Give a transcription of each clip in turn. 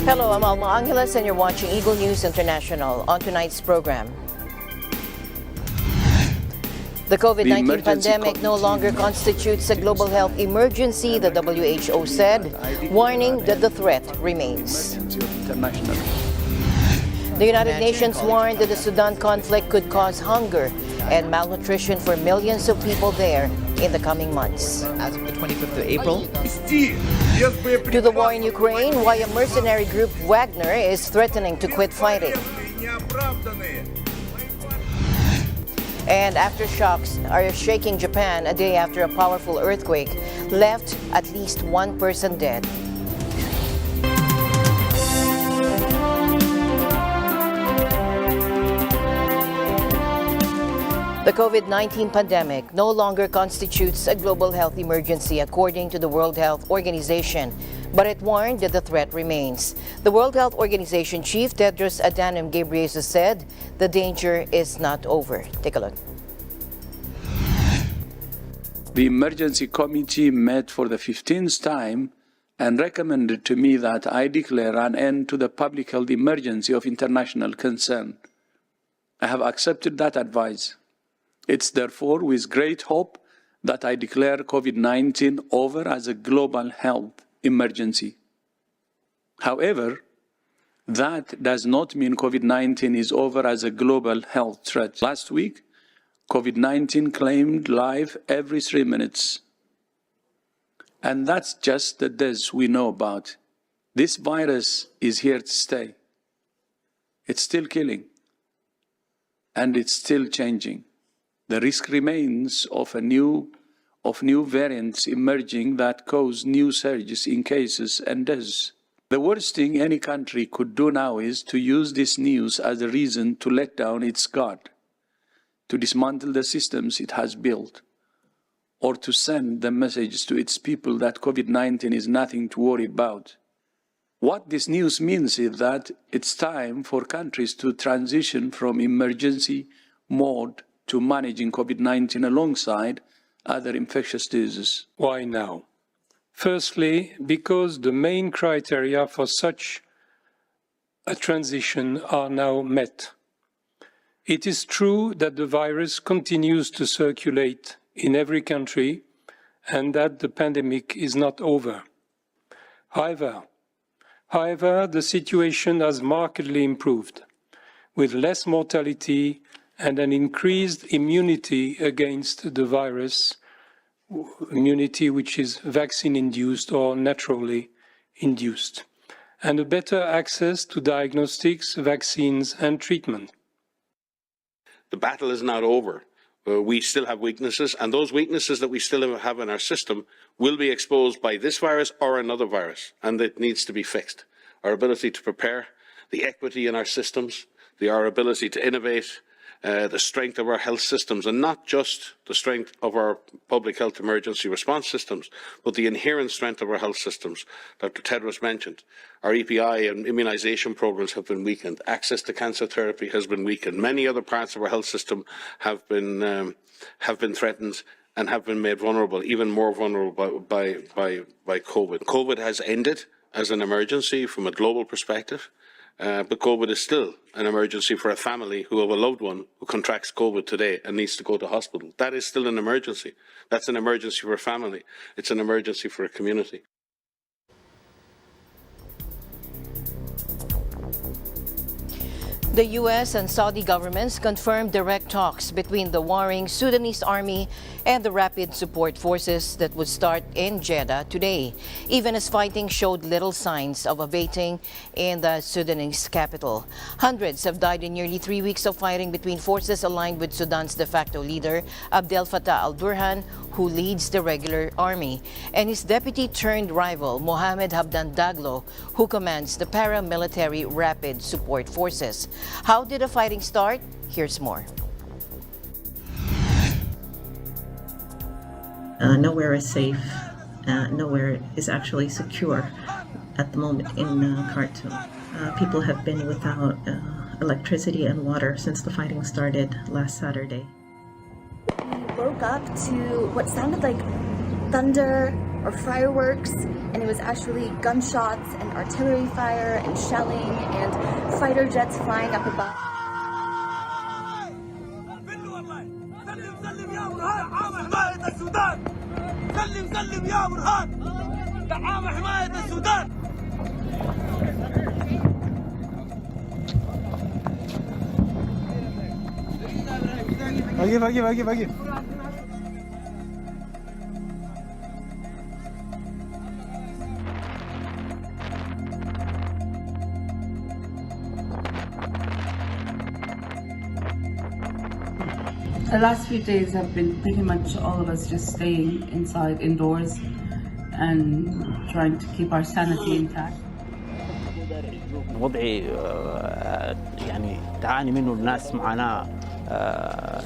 Hello, I'm Alma Angeles and you're watching Eagle News International. On tonight's program, the COVID-19 pandemic no longer constitutes a global health emergency, the WHO said, warning that the threat remains. The United Nations warned that the Sudan conflict could cause hunger and malnutrition for millions of people there in the coming months. As of the 25th of April. To the war in Ukraine, why a mercenary group Wagner is threatening to quit fighting. And aftershocks are shaking Japan a day after a powerful earthquake left at least one person dead. The COVID-19 pandemic no longer constitutes a global health emergency, according to the World Health Organization, but it warned that the threat remains. The World Health Organization chief Tedros Adhanom Ghebreyesus said the danger is not over. Take a look. The emergency committee met for the 15th time and recommended to me that I declare an end to the public health emergency of international concern. I have accepted that advice. It's therefore with great hope that I declare COVID-19 over as a global health emergency. However, that does not mean COVID-19 is over as a global health threat. Last week, COVID-19 claimed life every 3 minutes. And that's just the deaths we know about. This virus is here to stay. It's still killing. And it's still changing. The risk remains of new variants emerging that cause new surges in cases and deaths. The worst thing any country could do now is to use this news as a reason to let down its guard, to dismantle the systems it has built, or to send the message to its people that COVID-19 is nothing to worry about. What this news means is that it's time for countries to transition from emergency mode to managing COVID-19 alongside other infectious diseases. Why now? Firstly, because the main criteria for such a transition are now met. It is true that the virus continues to circulate in every country and that the pandemic is not over. However, the situation has markedly improved, with less mortality and an increased immunity against the virus, immunity which is vaccine-induced or naturally induced, and a better access to diagnostics, vaccines, and treatment. The battle is not over. We still have weaknesses, and those weaknesses that we still have in our system will be exposed by this virus or another virus, and it needs to be fixed. Our ability to prepare, the equity in our systems, our ability to innovate, the strength of our health systems, and not just the strength of our public health emergency response systems, but the inherent strength of our health systems. Dr. Tedros mentioned our EPI and immunisation programmes have been weakened. Access to cancer therapy has been weakened. Many other parts of our health system have been threatened and have been made vulnerable, even more vulnerable by COVID. COVID has ended as an emergency from a global perspective. But COVID is still an emergency for a family who have a loved one who contracts COVID today and needs to go to hospital. That is still an emergency. That's an emergency for a family. It's an emergency for a community. The U.S. and Saudi governments confirmed direct talks between the warring Sudanese army and the rapid support forces that would start in Jeddah today, even as fighting showed little signs of abating in the Sudanese capital. Hundreds have died in nearly 3 weeks of fighting between forces aligned with Sudan's de facto leader, Abdel Fattah al-Burhan, who leads the regular army, and his deputy-turned-rival, Mohamed Hamdan Daglo, who commands the paramilitary rapid support forces. How did the fighting start? Here's more. Nowhere is safe. Nowhere is actually secure at the moment in Khartoum. People have been without electricity and water since the fighting started last Saturday. We woke up to what sounded like thunder or fireworks, and it was actually gunshots and artillery fire and shelling and fighter jets flying up above. أجيب. The last few days have been pretty much all of us just staying inside, indoors, and trying to keep our sanity intact. وضع يعني تعاني منه الناس معاناة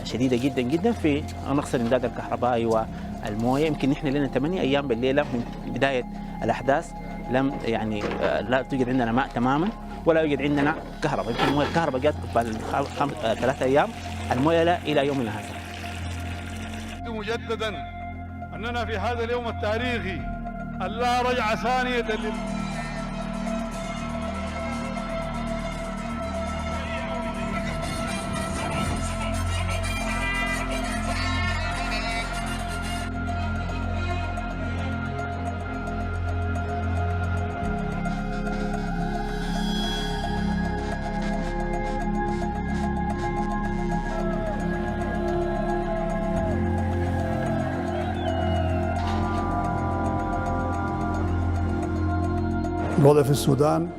شديدة جدا جدا في نقص الإمداد الكهربائي والموية. يمكن نحن لنا 8 أيام بالليلة من بداية الأحداث لم يعني لا توجد عندنا ماء تماما ولا يوجد عندنا كهرباء. يمكن الكهرباء جات بعد 3 أيام، الموية لا إلى يومنا هذا. مجددا أننا في هذا اليوم التاريخي اللا رجعة ثانية الوضع في السودان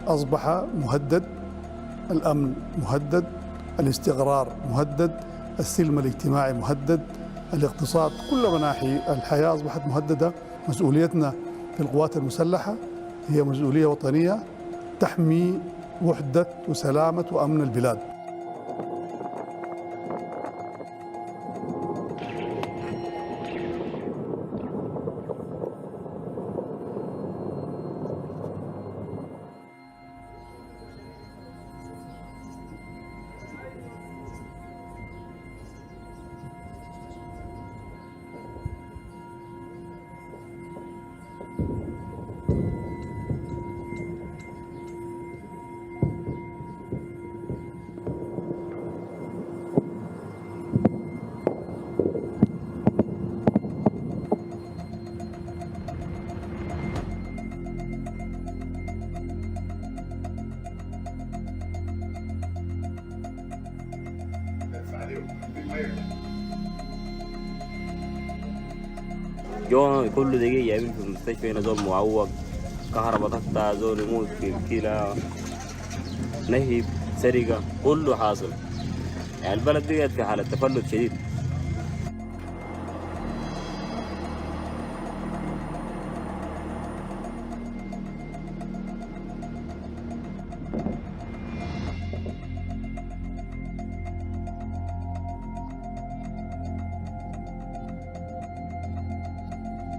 أصبح مهدد، الأمن مهدد، الاستقرار مهدد، السلم الاجتماعي مهدد، الاقتصاد، كل مناحي الحياة أصبحت مهددة. مسؤوليتنا في القوات المسلحة هي مسؤولية وطنية تحمي وحدة وسلامة وأمن البلاد. جو كل دقيقة جايبين في المستشفى هنا زول معوق، كهرباء تقطع، زول يموت في الكلى، نهب، سرقة، كله حاصل. يعني البلد دي في حالة تفلت شديد.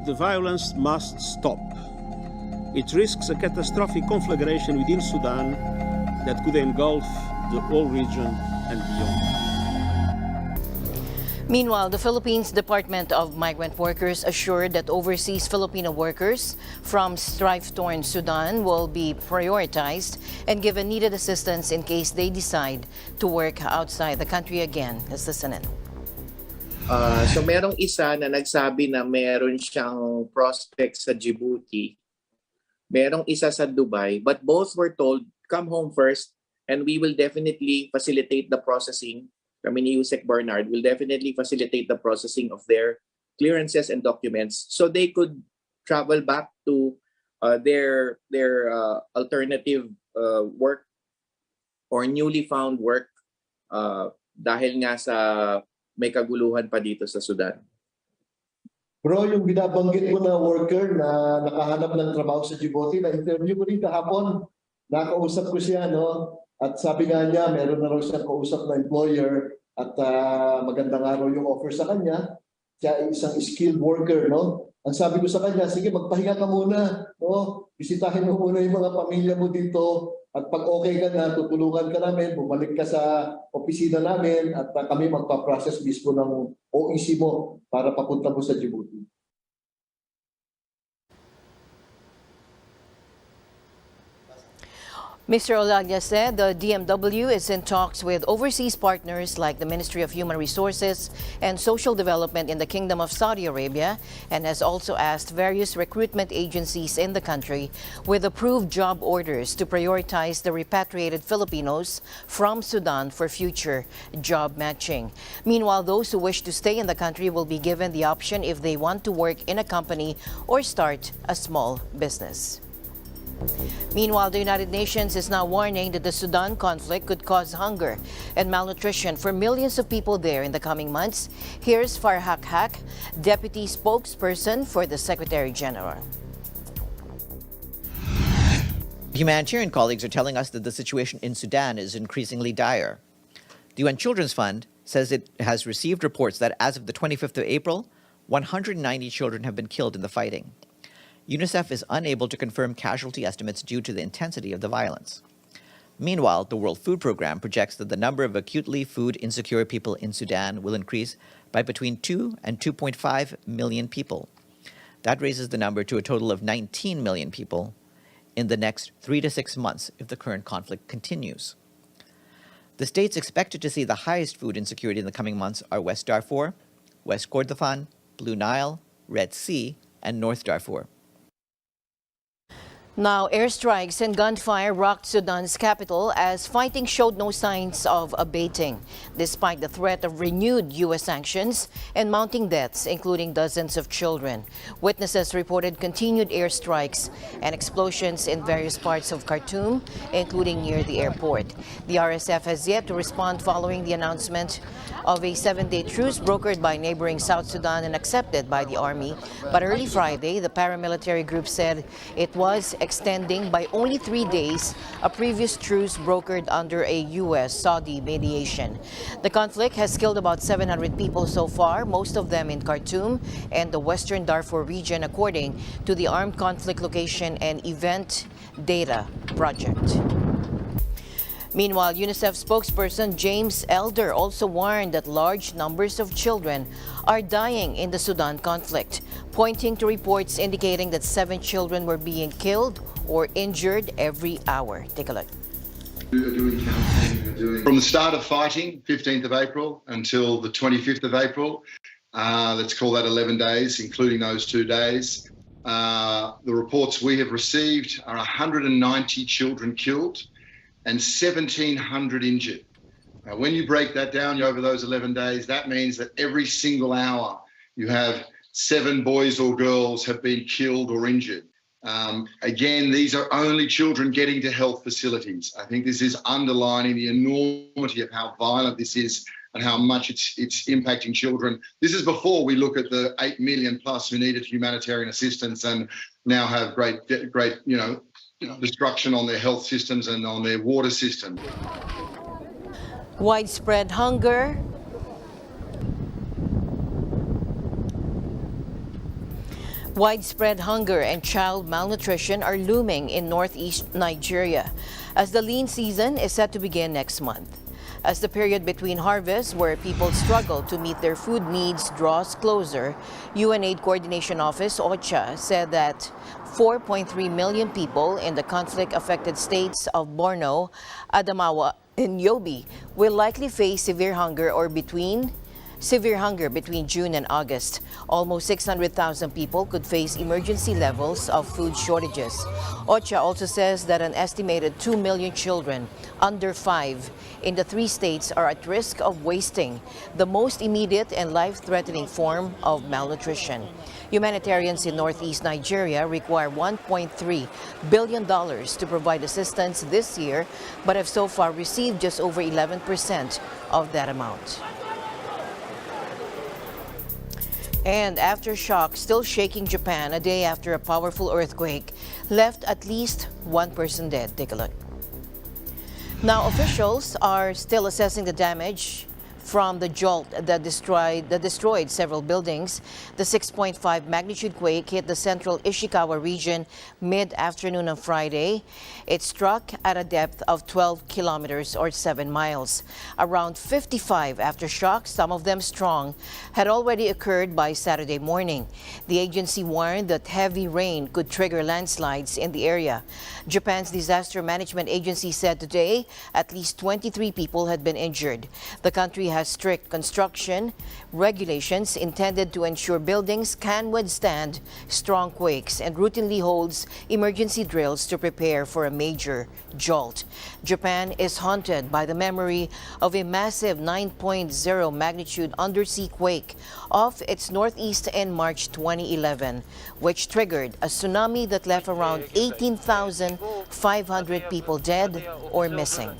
The violence must stop. It risks a catastrophic conflagration within Sudan that could engulf the whole region and beyond. Meanwhile, the Philippines Department of Migrant Workers assured that overseas Filipino workers from strife-torn Sudan will be prioritized and given needed assistance in case they decide to work outside the country again. Let's listen in. So merong isa na nagsabi na meron siyang prospect sa Djibouti. Merong isa sa Dubai, but both were told, come home first and we will definitely facilitate the processing. Kami ni Yusek Bernard will definitely facilitate the processing of their clearances and documents so they could travel back to their alternative work or newly found work dahil nga sa may kaguluhan pa dito sa Sudan. Bro, yung binabanggit mo na worker na nakahanap ng trabaho sa Djibouti, na-interview ko rin kahapon, nakausap ko siya, no? At sabi nga niya, meron na raw siyang kausap na employer at magandang araw yung offer sa kanya. Siya ay isang skilled worker, no? Ang sabi ko sa kanya, sige, magpahinga ka muna, no? Bisitahin mo muna yung mga pamilya mo dito. At pag okay ka na, tutulungan ka namin, bumalik ka sa opisina namin at kami magpa-process mismo ng OEC mo para papunta mo sa Djibouti. Mr. Olagna said the DMW is in talks with overseas partners like the Ministry of Human Resources and Social Development in the Kingdom of Saudi Arabia, and has also asked various recruitment agencies in the country with approved job orders to prioritize the repatriated Filipinos from Sudan for future job matching. Meanwhile, those who wish to stay in the country will be given the option if they want to work in a company or start a small business. Meanwhile, the United Nations is now warning that the Sudan conflict could cause hunger and malnutrition for millions of people there in the coming months. Here's Farhak Haq, Deputy Spokesperson for the Secretary General. Humanitarian colleagues are telling us that the situation in Sudan is increasingly dire. The UN Children's Fund says it has received reports that as of the 25th of April, 190 children have been killed in the fighting. UNICEF is unable to confirm casualty estimates due to the intensity of the violence. Meanwhile, the World Food Programme projects that the number of acutely food insecure people in Sudan will increase by between 2 and 2.5 million people. That raises the number to a total of 19 million people in the next 3 to 6 months if the current conflict continues. The states expected to see the highest food insecurity in the coming months are West Darfur, West Kordofan, Blue Nile, Red Sea, and North Darfur. Now, airstrikes and gunfire rocked Sudan's capital as fighting showed no signs of abating, despite the threat of renewed U.S. sanctions and mounting deaths, including dozens of children. Witnesses reported continued airstrikes and explosions in various parts of Khartoum, including near the airport. The RSF has yet to respond following the announcement of a 7-day truce brokered by neighboring South Sudan and accepted by the army. But early Friday, the paramilitary group said it was extending by only 3 days a previous truce brokered under a U.S.-Saudi mediation. The conflict has killed about 700 people so far, most of them in Khartoum and the western Darfur region, according to the Armed Conflict Location and Event Data Project. Meanwhile, UNICEF spokesperson James Elder also warned that large numbers of children are dying in the Sudan conflict, pointing to reports indicating that 7 children were being killed or injured every hour. Take a look. From the start of fighting, 15th of April, until the 25th of April, let's call that 11 days, including those 2 days, the reports we have received are 190 children killed and 1,700 injured. Now, when you break that down over those 11 days, that means that every single hour you have 7 boys or girls have been killed or injured. Again, these are only children getting to health facilities. I think this is underlining the enormity of how violent this is and how much it's impacting children. This is before we look at the 8 million plus who needed humanitarian assistance and now have great, destruction on their health systems and on their water system. Widespread hunger, and child malnutrition are looming in northeast Nigeria as the lean season is set to begin next month. As the period between harvests, where people struggle to meet their food needs, draws closer, UNAID Coordination Office, OCHA, said that 4.3 million people in the conflict-affected states of Borno, Adamawa, and Yobe will likely face severe hunger between June and August. Almost 600,000 people could face emergency levels of food shortages. OCHA also says that an estimated 2 million children under 5 in the 3 states are at risk of wasting, the most immediate and life-threatening form of malnutrition. Humanitarians in northeast Nigeria require $1.3 billion to provide assistance this year, but have so far received just over 11% of that amount. And aftershock still shaking Japan a day after a powerful earthquake left at least 1 person dead. Take a look. Now, officials are still assessing the damage from the jolt that destroyed several buildings. The 6.5 magnitude quake hit the central Ishikawa region mid-afternoon on Friday. It struck at a depth of 12 kilometers or 7 miles. Around 55 aftershocks, some of them strong, had already occurred by Saturday morning. The agency warned that heavy rain could trigger landslides in the area. Japan's Disaster Management Agency said today at least 23 people had been injured. The country has strict construction regulations intended to ensure buildings can withstand strong quakes and routinely holds emergency drills to prepare for a major jolt. Japan is haunted by the memory of a massive 9.0 magnitude undersea quake off its northeast in March 2011, which triggered a tsunami that left around 18,500 people dead or missing.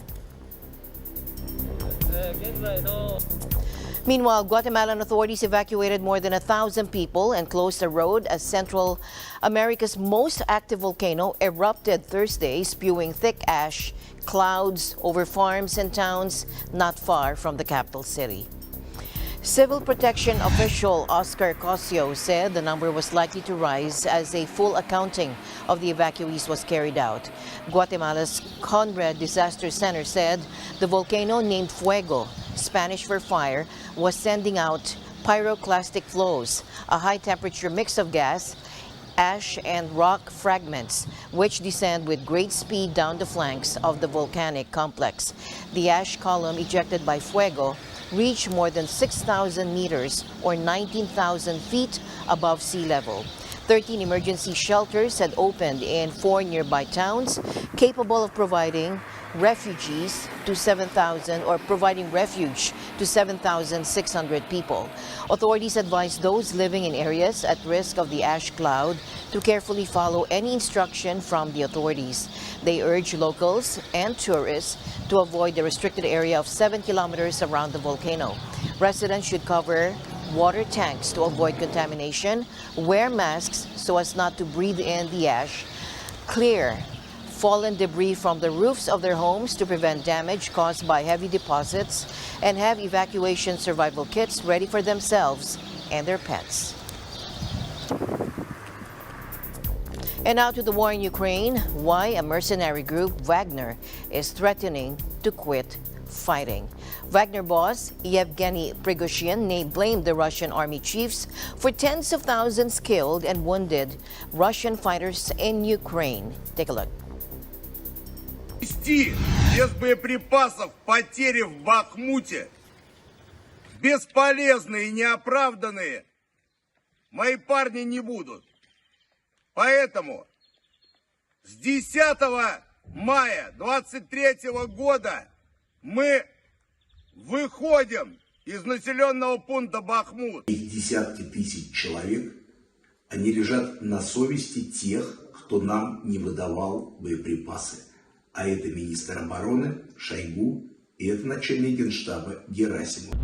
Meanwhile, Guatemalan authorities evacuated more than 1,000 people and closed a road as Central America's most active volcano erupted Thursday, spewing thick ash clouds over farms and towns not far from the capital city. Civil protection official Oscar Cosio said the number was likely to rise as a full accounting of the evacuees was carried out. Guatemala's Conrad Disaster Center said the volcano, named Fuego, Spanish for fire, was sending out pyroclastic flows, a high-temperature mix of gas, ash and rock fragments, which descend with great speed down the flanks of the volcanic complex. The ash column ejected by Fuego reached more than 6,000 meters or 19,000 feet above sea level. 13 emergency shelters had opened in 4 nearby towns, capable of providing refuge to 7,600 people. Authorities advised those living in areas at risk of the ash cloud to carefully follow any instruction from the authorities. They urge locals and tourists to avoid the restricted area of 7 kilometers around the volcano. Residents should cover water tanks to avoid contamination, wear masks so as not to breathe in the ash, clear fallen debris from the roofs of their homes to prevent damage caused by heavy deposits, and have evacuation survival kits ready for themselves and their pets. And now to the war in Ukraine, why a mercenary group, Wagner, is threatening to quit fighting. Wagner boss Yevgeny Prigozhin blamed the Russian army chiefs for tens of thousands killed and wounded Russian fighters in Ukraine. Take a look. Без боеприпасов потери в Бахмуте бесполезные и неоправданные мои парни не будут. Поэтому с 10 мая 23 года мы выходим из населенного пункта Бахмут. Их десятки тысяч человек, они лежат на совести тех, кто нам не выдавал боеприпасы. А это министр обороны Шойгу и это начальник генштаба Герасимов.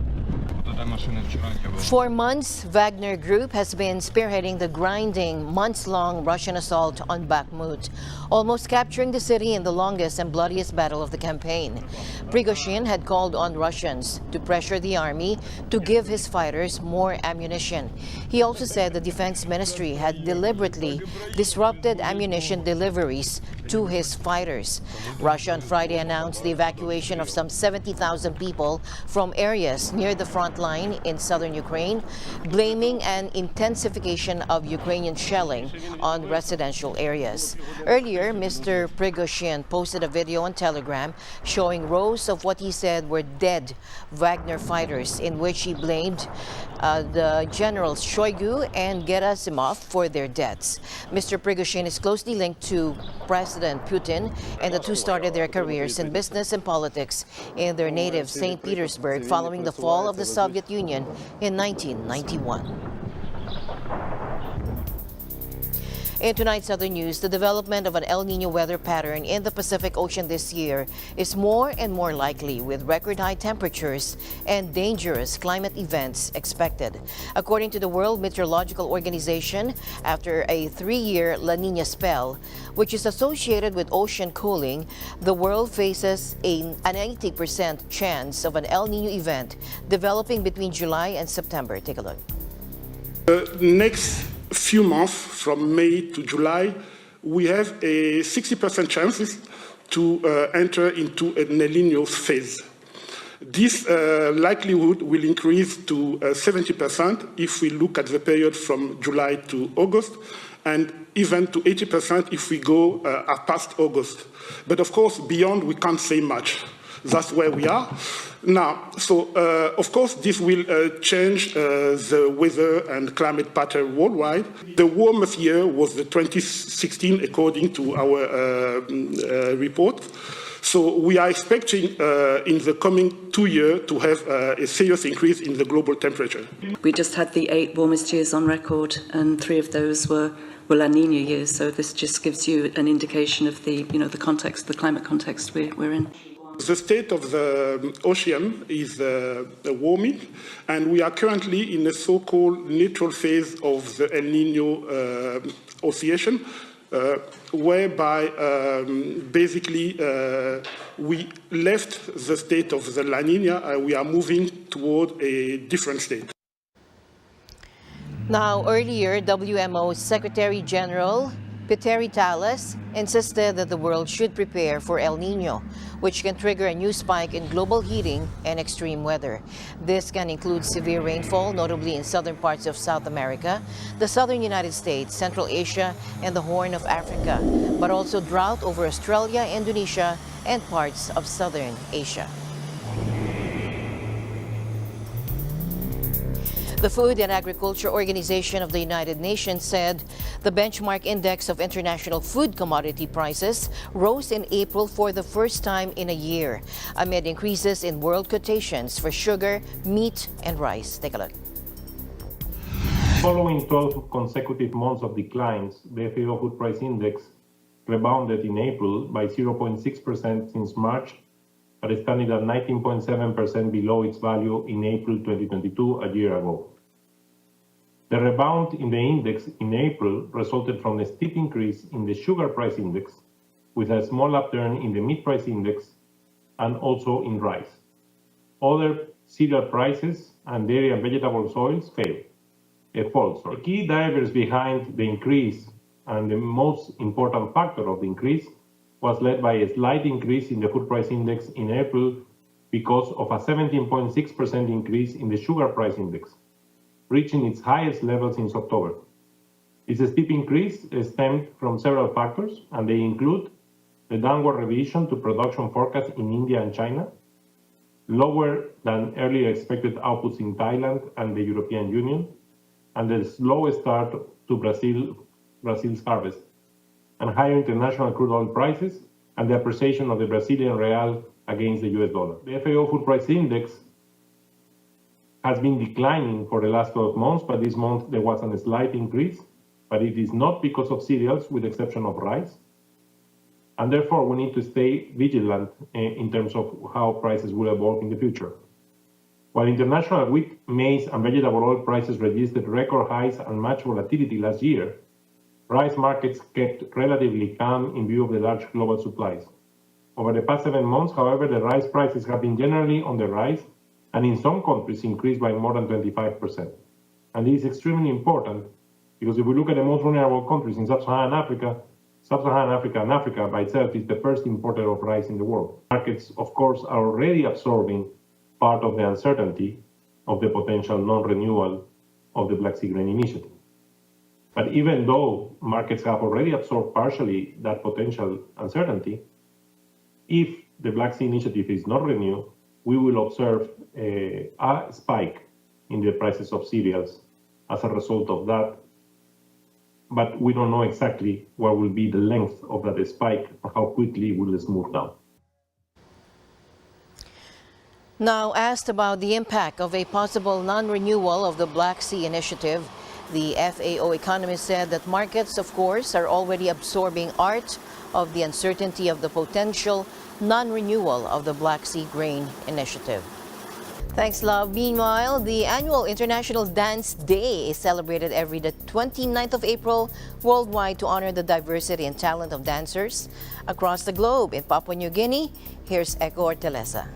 For months, Wagner Group has been spearheading the grinding, months-long Russian assault on Bakhmut, almost capturing the city in the longest and bloodiest battle of the campaign. Prigozhin had called on Russians to pressure the army to give his fighters more ammunition. He also said the defense ministry had deliberately disrupted ammunition deliveries to his fighters. Russia on Friday announced the evacuation of some 70,000 people from areas near the front line in southern Ukraine, blaming an intensification of Ukrainian shelling on residential areas. Earlier, Mr. Prigozhin posted a video on Telegram showing rows of what he said were dead Wagner fighters, in which he blamed the generals Shoigu and Gerasimov for their deaths. Mr. Prigozhin is closely linked to President Putin, and the two started their careers in business and politics in their native St. Petersburg following the fall of the Soviet Union in 1991. In tonight's other news, the development of an El Nino weather pattern in the Pacific Ocean this year is more and more likely, with record high temperatures and dangerous climate events expected. According to the World Meteorological Organization, after a 3-year La Nina spell, which is associated with ocean cooling, the world faces an 80% chance of an El Nino event developing between July and September. Take a look. The next few months, from May to July, we have a 60% chances to enter into an El Nino phase. This likelihood will increase to 70% if we look at the period from July to August, and even to 80% if we go past August. But of course, beyond, we can't say much. That's where we are now. So, of course, this will change the weather and climate pattern worldwide. The warmest year was the 2016, according to our report. So we are expecting in the coming 2 years to have a serious increase in the global temperature. We just had the 8 warmest years on record, and 3 of those were La Nina years. So this just gives you an indication of the context, the climate context we're in. The state of the ocean is warming, and we are currently in a so-called neutral phase of the El Nino oscillation, whereby basically we left the state of the La Nina and we are moving toward a different state. Now, earlier, WMO Secretary General Peteri Talas insisted that the world should prepare for El Nino, which can trigger a new spike in global heating and extreme weather. This can include severe rainfall, notably in southern parts of South America, the southern United States, Central Asia, and the Horn of Africa, but also drought over Australia, Indonesia, and parts of southern Asia. The Food and Agriculture Organization of the United Nations said the benchmark index of international food commodity prices rose in April for the first time in a year, amid increases in world quotations for sugar, meat, and rice. Take a look. Following 12 consecutive months of declines, the FAO Food Price Index rebounded in April by 0.6% since March, but is standing at 19.7% below its value in April 2022, a year ago. The rebound in the index in April resulted from a steep increase in the sugar price index, with a small upturn in the meat price index and also in rice. Other cereal prices and dairy and vegetable oils fall. The key drivers behind the increase and the most important factor of the increase was led by a slight increase in the food price index in April because of a 17.6% increase in the sugar price index, reaching its highest level since October. This steep increase stemmed from several factors, and they include the downward revision to production forecasts in India and China, lower than earlier expected outputs in Thailand and the European Union, and the slow start to Brazil's harvest, and higher international crude oil prices and the appreciation of the Brazilian real against the US dollar. The FAO Food Price Index has been declining for the last 12 months, but this month there was a slight increase, but it is not because of cereals, with the exception of rice. And therefore, we need to stay vigilant in terms of how prices will evolve in the future. While international wheat, maize, and vegetable oil prices registered record highs and much volatility last year, rice markets kept relatively calm in view of the large global supplies. Over the past 7 months, however, the rice prices have been generally on the rise, and in some countries increased by more than 25%. And this is extremely important because if we look at the most vulnerable countries in Sub-Saharan Africa and Africa by itself is the first importer of rice in the world. Markets, of course, are already absorbing part of the uncertainty of the potential non-renewal of the Black Sea Grain Initiative. But even though markets have already absorbed partially that potential uncertainty, if the Black Sea Initiative is not renewed, we will observe a spike in the prices of cereals as a result of that. But we don't know exactly what will be the length of that spike or how quickly it will smooth down. Now, asked about the impact of a possible non-renewal of the Black Sea Initiative, The FAO economist said that markets, of course, are already absorbing art of the uncertainty of the potential non-renewal of the Black Sea Grain Initiative. Thanks, Love. Meanwhile, the annual International Dance Day is celebrated every the 29th of April worldwide to honor the diversity and talent of dancers across the globe. In Papua New Guinea, here's Echo Hortaleza.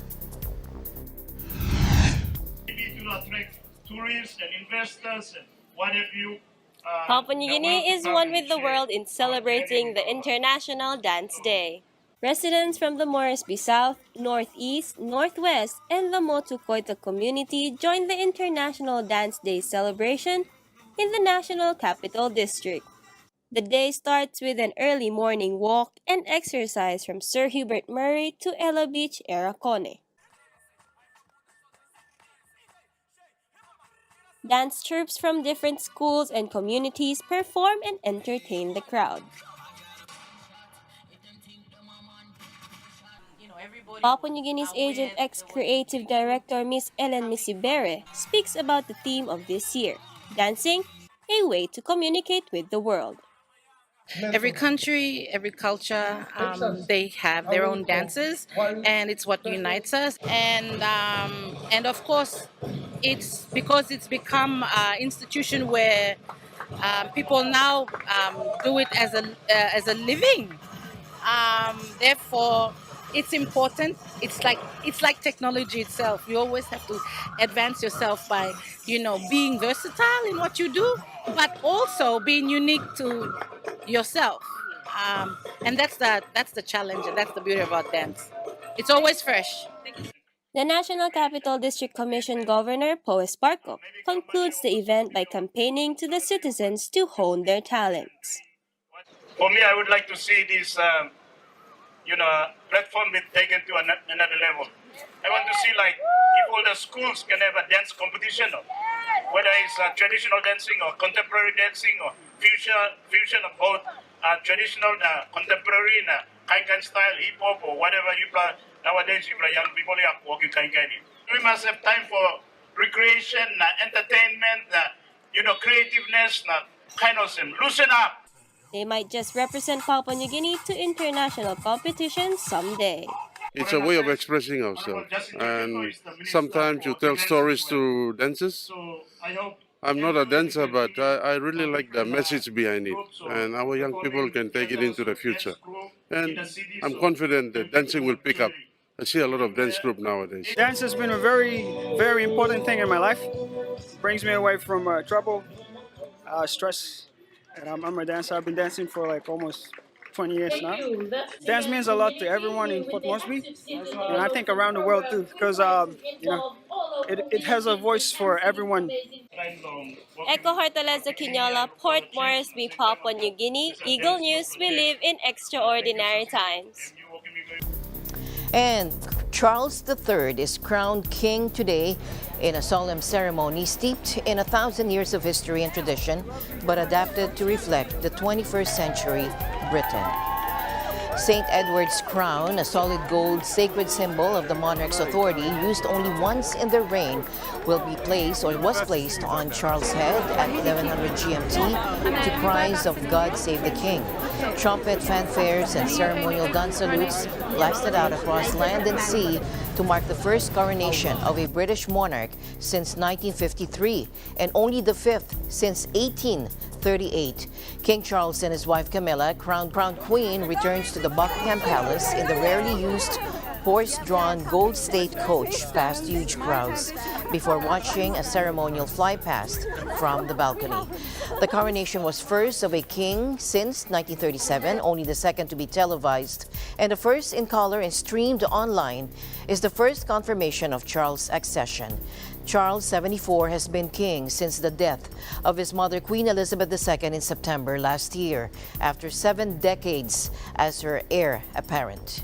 Maybe to attract tourists and investors and what have you. Papua New Guinea is one with the world in celebrating the International Dance Day. Residents from the Moresby South, Northeast, Northwest, and the Motu Koita community joined the International Dance Day celebration in the National Capital District. The day starts with an early morning walk and exercise from Sir Hubert Murray to Ella Beach, Eracone. Dance troupes from different schools and communities perform and entertain the crowd. Papua New Guinea's Agent ex-creative director Miss Ellen Misibere speaks about the theme of this year, dancing, a way to communicate with the world. Every country, every culture, they have their own dances, and it's what unites us. And of course, it's because it's become an institution where people now do it as a living. Therefore, it's important. It's like technology itself. You always have to advance yourself by, being versatile in what you do, but also being unique to yourself. And that's the challenge, and that's the beauty about dance. It's always fresh. The National Capital District Commission Governor Poes Parko concludes the event by campaigning to the citizens to hone their talents. For me, I would like to see this platform be taken to another level. I want to see if all the schools can have a dance competition, whether it's traditional dancing or contemporary dancing or fusion of both traditional, contemporary, Kaikan style, hip hop or whatever you play. Nowadays, young people are walking Kaikan. We must have time for recreation, entertainment, creativeness, kind of thing. Loosen up. They might just represent Papua New Guinea to international competitions someday. It's a way of expressing ourselves, and sometimes you tell stories through dances. I'm not a dancer, but I really like the message behind it, and our young people can take it into the future. And I'm confident that dancing will pick up. I see a lot of dance groups nowadays. Dance has been a very, very important thing in my life. Brings me away from trouble, stress. And I'm a dancer. I've been dancing for almost 20 years now. Dance means a lot to everyone in Port Moresby, and I think around the world too, because it has a voice for everyone. Echo Hortaleza Quinola, Port Moresby, Papua New Guinea. Eagle News, we live in extraordinary times. And Charles III is crowned king today in a solemn ceremony steeped in 1,000 years of history and tradition, but adapted to reflect the 21st century Britain. St. Edward's crown, a solid gold sacred symbol of the monarch's authority, used only once in their reign, will be placed or was placed on Charles' head at 1100 GMT to cries of God Save the King. Trumpet, fanfares, and ceremonial gun salutes blasted out across land and sea to mark the first coronation of a British monarch since 1953 and only the fifth since 1838. King Charles and his wife Camilla, crowned queen, returns to the Buckingham Palace in the rarely used horse-drawn Gold State coach past huge crowds before watching a ceremonial fly past from the balcony. The coronation was first of a king since 1937, only the second to be televised, and the first in color and streamed online, is the first confirmation of Charles' accession. Charles, 74, has been king since the death of his mother, Queen Elizabeth II, in September last year, after 7 decades as her heir apparent.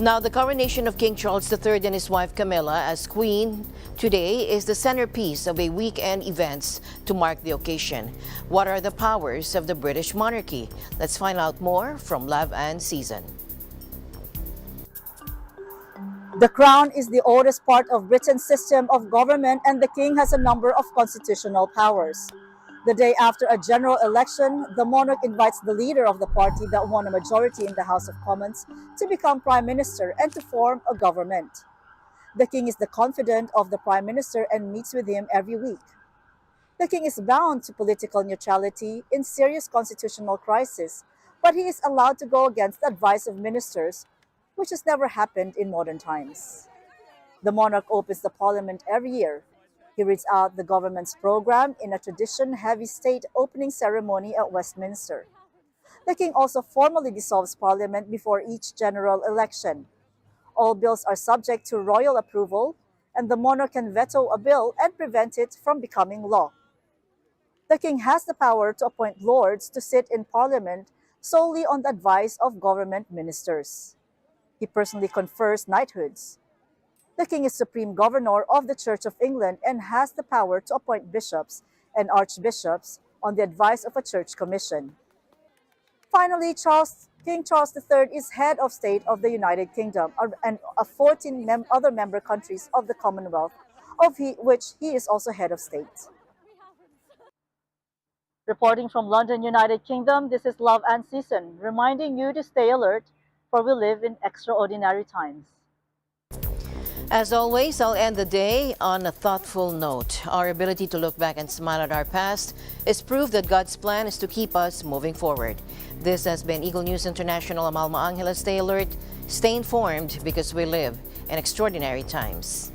Now, the coronation of King Charles III and his wife Camilla as queen today is the centerpiece of a weekend events to mark the occasion. What are the powers of the British monarchy? Let's find out more from Lav and Season. The crown is the oldest part of Britain's system of government, and the king has a number of constitutional powers. The day after a general election, the monarch invites the leader of the party that won a majority in the House of Commons to become prime minister and to form a government. The king is the confidant of the prime minister and meets with him every week. The king is bound to political neutrality in serious constitutional crisis, but he is allowed to go against the advice of ministers, which has never happened in modern times. The monarch opens the parliament every year. He reads out the government's program in a tradition-heavy state opening ceremony at Westminster. The king also formally dissolves parliament before each general election. All bills are subject to royal approval, and the monarch can veto a bill and prevent it from becoming law. The king has the power to appoint lords to sit in parliament solely on the advice of government ministers. He personally confers knighthoods. The king is supreme governor of the Church of England and has the power to appoint bishops and archbishops on the advice of a church commission. Finally, King Charles III is head of state of the United Kingdom and of 14 other member countries of the Commonwealth, of which he is also head of state. Reporting from London, United Kingdom, this is Love and Season, reminding you to stay alert, for we live in extraordinary times. As always, I'll end the day on a thoughtful note. Our ability to look back and smile at our past is proof that God's plan is to keep us moving forward. This has been Eagle News International. I'm Alma Angela. Stay alert, stay informed, because we live in extraordinary times.